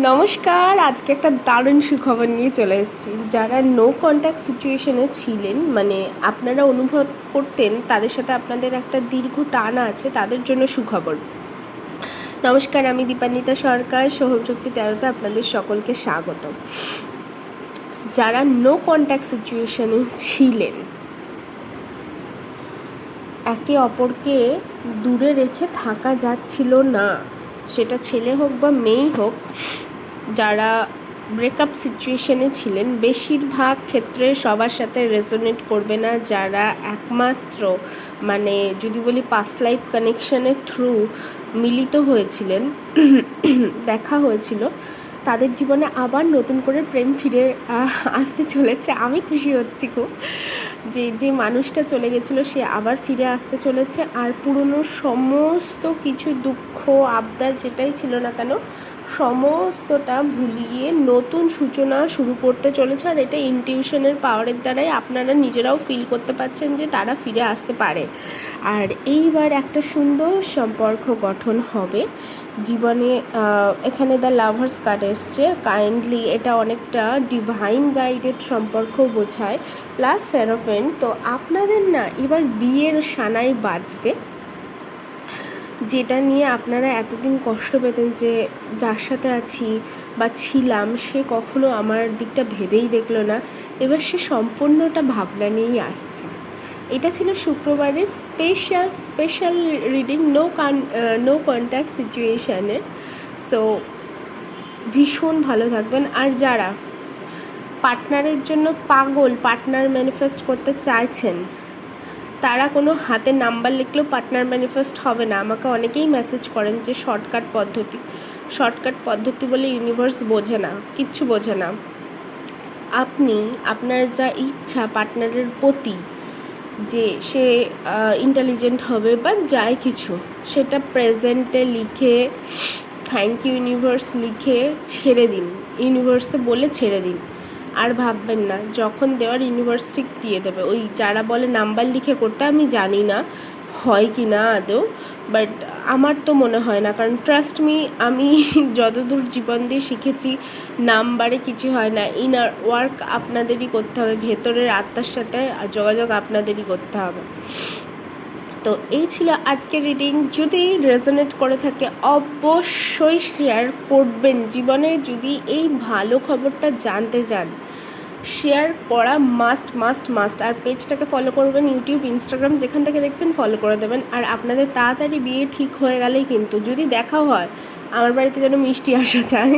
নমস্কার, আজকে একটা দারুণ সুখবর নিয়ে চলে এসেছি। যারা নো কন্ট্যাক্ট সিচুয়েশনে ছিলেন, মানে আপনারা অনুভব করতেন তাদের সাথে আপনাদের একটা দীর্ঘ টান আছে, তাদের জন্য সুখবর। নমস্কার, আমি দীপান্বিতা সরকার, সোহম শক্তি 13তে আপনাদের সকলকে স্বাগত। যারা নো কন্ট্যাক্ট সিচুয়েশনে ছিলেন, একে অপরকে দূরে রেখে থাকা যাচ্ছিল না, সেটা ছেলে হোক বা মেয়েই হোক, যারা ব্রেকআপ সিচুয়েশনে ছিলেন, বেশিরভাগ ক্ষেত্রে সবার সাথে রেজোনেট করবে না। যারা একমাত্র মানে যদি বলি পাস্ট লাইফ কানেকশনের থ্রু মিলিত হয়েছিলেন, দেখা হয়েছিল, তাদের জীবনে আবার নতুন করে প্রেম ফিরে আসতে চলেছে। আমি খুশি হচ্ছি খুব যে মানুষটা চলে গেছিলো সে আবার ফিরে আসতে চলেছে, আর পুরনো সমস্ত কিছু দুঃখ আবদার যেটাই ছিল না কেন সমস্তটা ভুলিয়ে নতুন সূচনা শুরু করতে চলেছে। আর এটা ইনটিউশনের পাওয়ারের দ্বারাই আপনারা নিজেরাও ফিল করতে পারছেন যে তারা ফিরে আসতে পারে। আর এইবার একটা সুন্দর সম্পর্ক গঠন হবে জীবনে। এখানে দ্য লাভার্স কার্ড এসছে, কাইন্ডলি এটা অনেকটা ডিভাইন গাইডেড সম্পর্ক বোঝায়, প্লাস সেরোফেন। তো আপনাদের না এবার বিয়ের সানাই বাজবে, যেটা নিয়ে আপনারা এতদিন কষ্ট পেতেন যে যার সাথে আছি বা ছিলাম সে কখনো আমার দিকটা ভেবেই দেখলো না, এবার সে সম্পূর্ণটা ভাবনা নিয়েই আসছে। এটা ছিল শুক্রবারের স্পেশাল রিডিং নো কন্ট্যাক্ট সিচুয়েশানের। সো ভীষণ ভালো থাকবেন। আর যারা পার্টনারের জন্য পার্টনার ম্যানিফেস্ট করতে চাইছেন, তারা কোনো হাতে নাম্বার লিখলেও পার্টনার ম্যানিফেস্ট হবে না। আমাকে অনেকেই মেসেজ করেন যে শর্টকাট পদ্ধতি বলে ইউনিভার্স বোঝে না, কিচ্ছু বোঝে না। আপনি আপনার যা ইচ্ছা পার্টনারের প্রতি, যে সে ইন্টেলিজেন্ট হবে বা যাই কিছু, সেটা প্রেজেন্টে লিখে থ্যাংক ইউ ইউনিভার্স লিখে ছেড়ে দিন, ইউনিভার্সে বলে ছেড়ে দিন। আর ভাববেন না, যখন দেওয়ার ইউনিভার্স ঠিক দিয়ে দেবে। ওই যারা বলে নাম্বার লিখে করতে, আমি জানি না হয় কি না আদৌ, বাট আমার তো মনে হয় না, কারণ ট্রাস্ট মি, আমি যতদূর জীবন দিয়ে শিখেছি নাম্বারে কিছু হয় না। ইনার ওয়ার্ক আপনাদেরই করতে হবে, ভেতরের আত্মার সাথে যোগাযোগ আপনাদেরই করতে হবে। তো এই ছিল আজকের রিডিং। যদি রেজোনেট করে থাকে অবশ্যই শেয়ার করবেন। জীবনে যদি এই ভালো খবরটা জানতে চান, শেয়ার করা মাস্ট। আর পেজটাকে ফলো করবেন, ইউটিউব, ইনস্টাগ্রাম যেখান থেকে দেখছেন ফলো করে দেবেন। আর আপনাদের তাড়াতাড়ি বিয়ে ঠিক হয়ে গেলেই কিন্তু, যদি দেখাও হয়, আমার বাড়িতে যেন মিষ্টি আসা চায়।